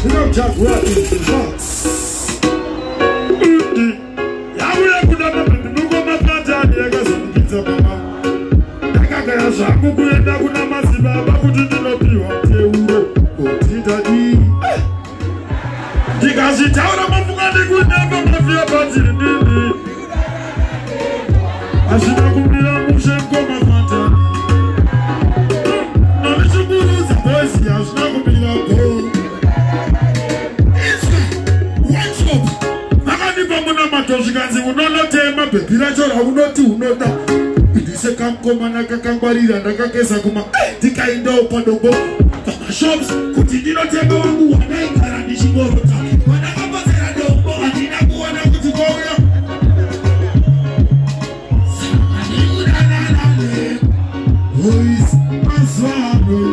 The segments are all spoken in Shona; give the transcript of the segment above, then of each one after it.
You know, just working the box. Yahweh put up the Nugoma Pata, the Agas Pizza Mama. Takaka Shaku, and Naguna Masiba, Bakuti, because it's out of my good never mafia party. I should have been a motion come and matter. I'm a good voice, I should not be a boy. What's up? I can't even Matoshikazi will not tell my baby. I will not do no doubt. It is a camp commander, Kakambari, and a Kakesakuma. The kind of Padobo. Shops, continue to take over who are like Karanishimoro. When I come back, I don't go and I go and I go to go. Boys, I'm sorry.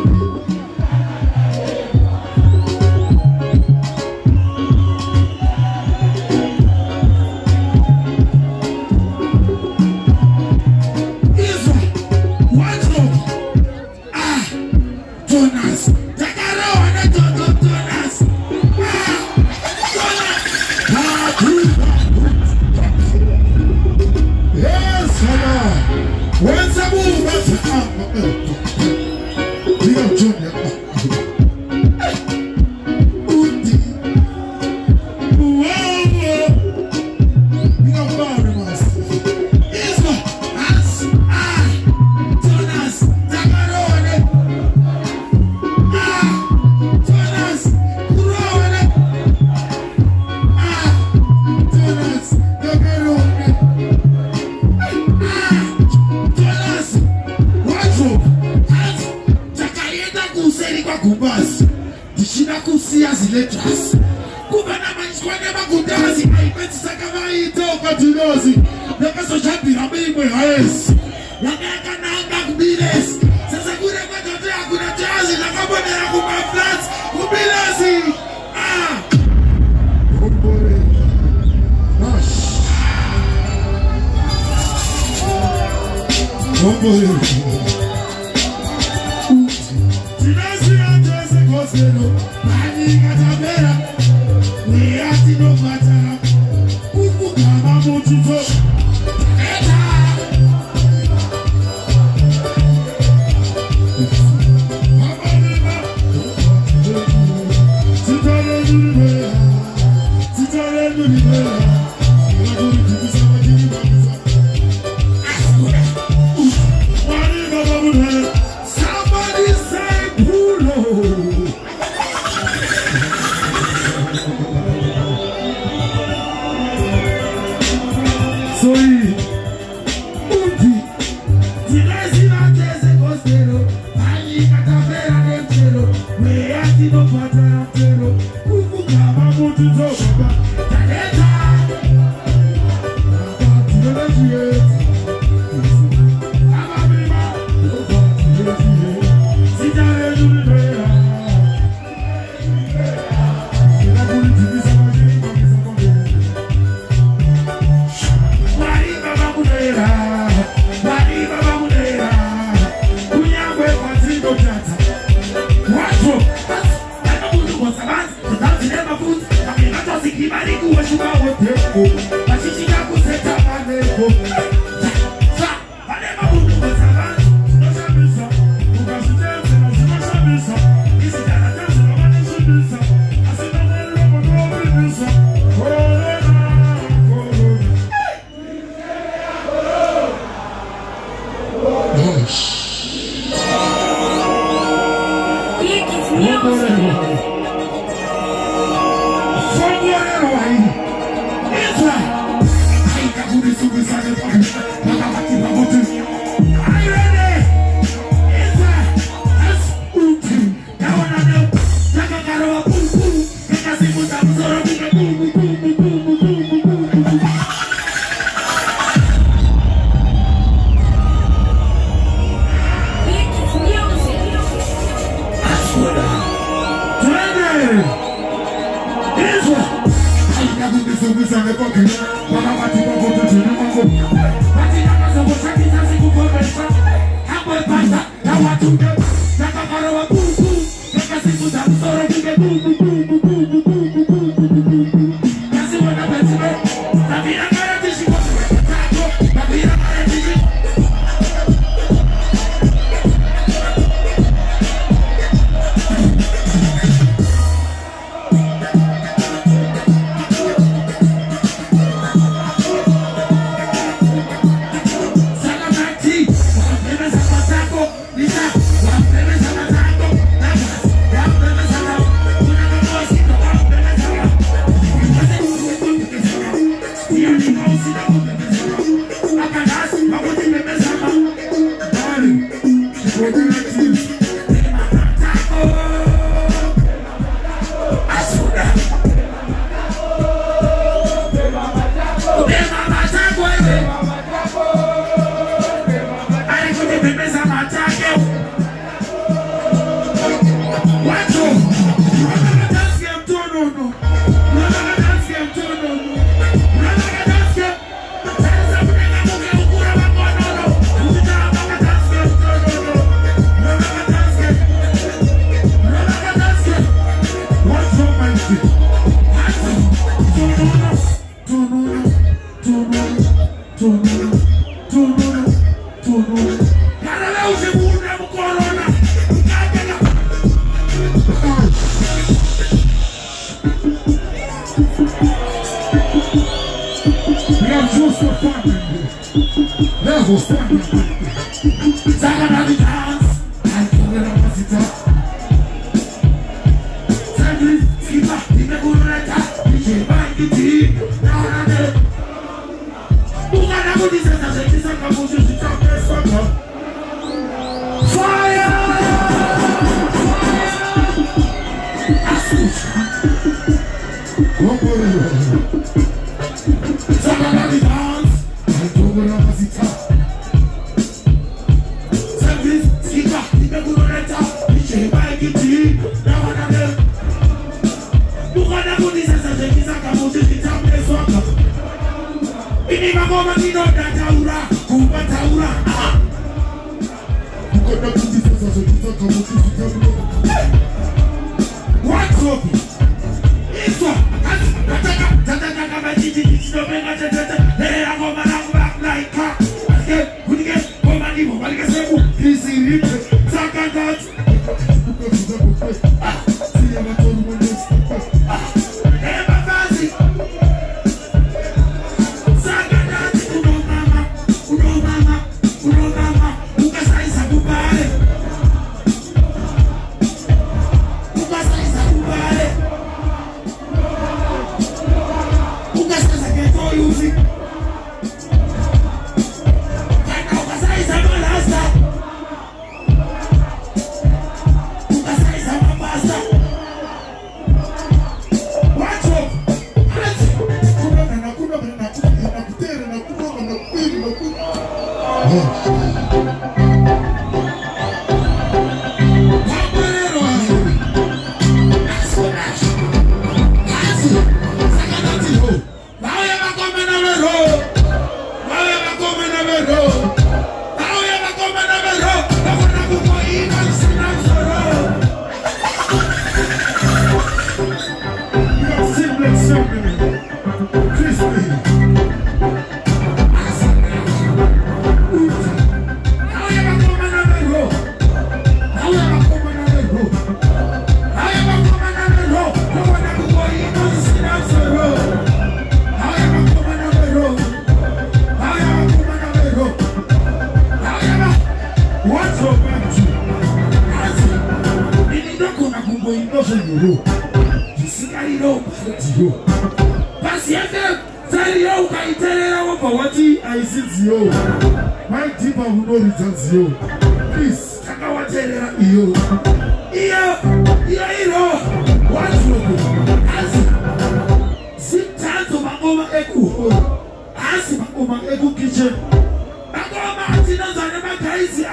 Jonas. When's a move? We are Junior. We are Barrimas. Isma, As, Jonas, Tagarone. Jonas, Kurone. Jonas, Tagarone. Kubas, Dishina Kusia Ziletras, Kubana Manchwana Magudasi, I bet Sakamai Toka Tinosi, the Paso Champi, Rabi Hayes, Yanaka Nanga Biles, Sasakura Matada, Kuna Jazz, the Kabana Kuma Flats, Kubilasi. Boom, boom, boom, boom, boom, boom, boom, boom, boom, boom, boom, boom, boom, boom, boom, boom,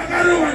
Caro,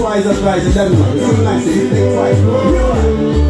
Twice or thrice, it doesn't matter. It's too nice, you think twice.